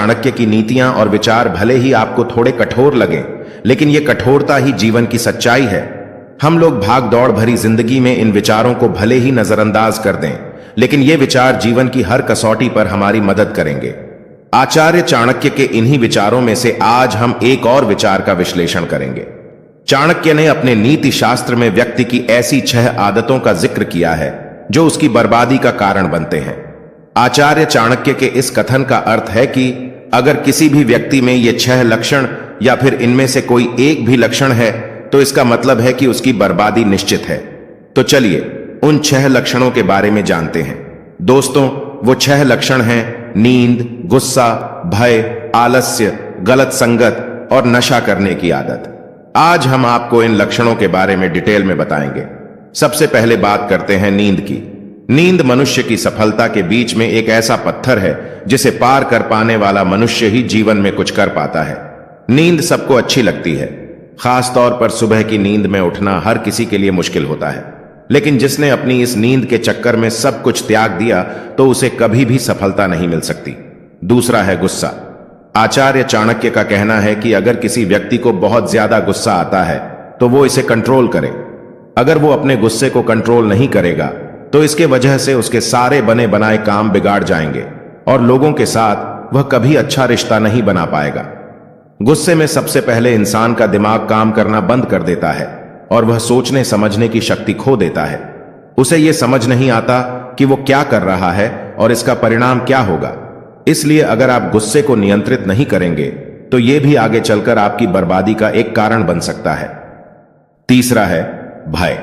चाणक्य की नीतियां और विचार भले ही आपको थोड़े कठोर लगें, लेकिन ये कठोरता ही जीवन की सच्चाई है। हम लोग भाग दौड़ भरी जिंदगी में इन विचारों को भले ही नजरअंदाज कर दें, लेकिन ये विचार जीवन की हर कसौटी पर हमारी मदद करेंगे। आचार्य चाणक्य के इन्हीं विचारों में से आज हम एक और विचार का विश्लेषण करेंगे। चाणक्य ने अपने नीति शास्त्र में व्यक्ति की ऐसी 6 आदतों का जिक्र किया है जो उसकी बर्बादी का कारण बनते हैं। आचार्य चाणक्य के इस कथन का अर्थ है कि अगर किसी भी व्यक्ति में ये 6 लक्षण या फिर इनमें से कोई एक भी लक्षण है तो इसका मतलब है कि उसकी बर्बादी निश्चित है। तो चलिए उन 6 लक्षणों के बारे में जानते हैं। दोस्तों, वो 6 लक्षण हैं नींद, गुस्सा, भय, आलस्य, गलत संगत और नशा करने की आदत। आज हम आपको इन लक्षणों के बारे में डिटेल में बताएंगे। सबसे पहले बात करते हैं नींद की। नींद मनुष्य की सफलता के बीच में एक ऐसा पत्थर है जिसे पार कर पाने वाला मनुष्य ही जीवन में कुछ कर पाता है। नींद सबको अच्छी लगती है, खास तौर पर सुबह की नींद में उठना हर किसी के लिए मुश्किल होता है। लेकिन जिसने अपनी इस नींद के चक्कर में सब कुछ त्याग दिया तो उसे कभी भी सफलता नहीं मिल सकती। दूसरा है गुस्सा। आचार्य चाणक्य का कहना है कि अगर किसी व्यक्ति को बहुत ज्यादा गुस्सा आता है तो वो इसे कंट्रोल करे। अगर वो अपने गुस्से को कंट्रोल नहीं करेगा तो इसके वजह से उसके सारे बने बनाए काम बिगाड़ जाएंगे और लोगों के साथ वह कभी अच्छा रिश्ता नहीं बना पाएगा। गुस्से में सबसे पहले इंसान का दिमाग काम करना बंद कर देता है और वह सोचने समझने की शक्ति खो देता है। उसे यह समझ नहीं आता कि वो क्या कर रहा है और इसका परिणाम क्या होगा। इसलिए अगर आप गुस्से को नियंत्रित नहीं करेंगे तो यह भी आगे चलकर आपकी बर्बादी का एक कारण बन सकता है। तीसरा है भय।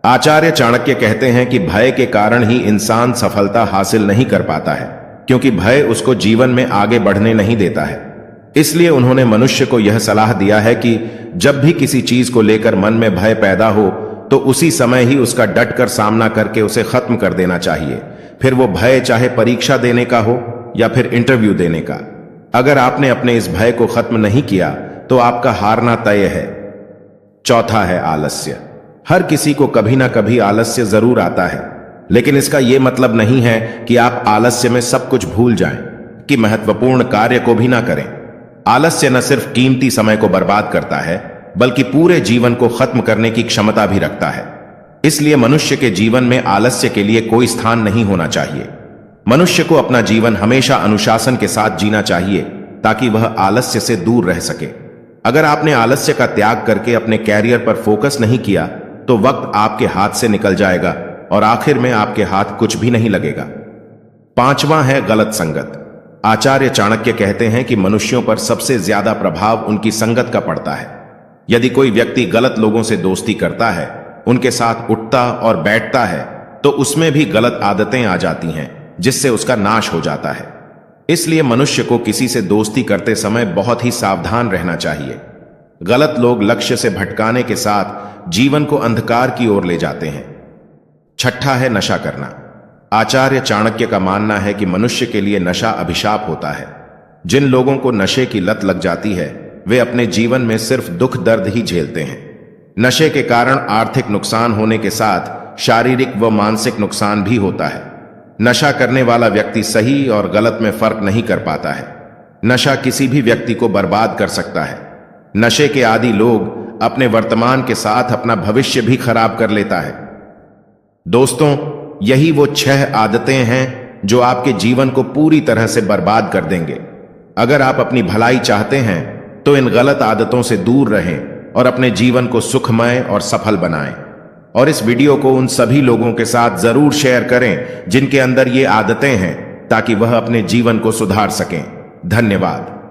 आचार्य चाणक्य कहते हैं कि भय के कारण ही इंसान सफलता हासिल नहीं कर पाता है, क्योंकि भय उसको जीवन में आगे बढ़ने नहीं देता है। इसलिए उन्होंने मनुष्य को यह सलाह दिया है कि जब भी किसी चीज को लेकर मन में भय पैदा हो तो उसी समय ही उसका डटकर सामना करके उसे खत्म कर देना चाहिए। फिर वो भय चाहे परीक्षा देने का हो या फिर इंटरव्यू देने का। अगर आपने अपने इस भय को खत्म नहीं किया तो आपका हारना तय है। चौथा है आलस्य। हर किसी को कभी ना कभी आलस्य जरूर आता है, लेकिन इसका यह मतलब नहीं है कि आप आलस्य में सब कुछ भूल जाएं, कि महत्वपूर्ण कार्य को भी ना करें। आलस्य न सिर्फ कीमती समय को बर्बाद करता है, बल्कि पूरे जीवन को खत्म करने की क्षमता भी रखता है। इसलिए मनुष्य के जीवन में आलस्य के लिए कोई स्थान नहीं होना चाहिए। मनुष्य को अपना जीवन हमेशा अनुशासन के साथ जीना चाहिए ताकि वह आलस्य से दूर रह सके। अगर आपने आलस्य का त्याग करके अपने कैरियर पर फोकस नहीं किया तो वक्त आपके हाथ से निकल जाएगा और आखिर में आपके हाथ कुछ भी नहीं लगेगा। पांचवां है गलत संगत। आचार्य चाणक्य कहते हैं कि मनुष्यों पर सबसे ज्यादा प्रभाव उनकी संगत का पड़ता है। यदि कोई व्यक्ति गलत लोगों से दोस्ती करता है, उनके साथ उठता और बैठता है, तो उसमें भी गलत आदतें आ जाती हैं जिससे उसका नाश हो जाता है। इसलिए मनुष्य को किसी से दोस्ती करते समय बहुत ही सावधान रहना चाहिए। गलत लोग लक्ष्य से भटकाने के साथ जीवन को अंधकार की ओर ले जाते हैं। छठा है नशा करना। आचार्य चाणक्य का मानना है कि मनुष्य के लिए नशा अभिशाप होता है। जिन लोगों को नशे की लत लग जाती है वे अपने जीवन में सिर्फ दुख दर्द ही झेलते हैं। नशे के कारण आर्थिक नुकसान होने के साथ शारीरिक व मानसिक नुकसान भी होता है। नशा करने वाला व्यक्ति सही और गलत में फर्क नहीं कर पाता है। नशा किसी भी व्यक्ति को बर्बाद कर सकता है। नशे के आदी लोग अपने वर्तमान के साथ अपना भविष्य भी खराब कर लेता है। दोस्तों, यही वो 6 आदतें हैं जो आपके जीवन को पूरी तरह से बर्बाद कर देंगे। अगर आप अपनी भलाई चाहते हैं तो इन गलत आदतों से दूर रहें और अपने जीवन को सुखमय और सफल बनाएं। और इस वीडियो को उन सभी लोगों के साथ जरूर शेयर करें जिनके अंदर ये आदतें हैं, ताकि वह अपने जीवन को सुधार सकें। धन्यवाद।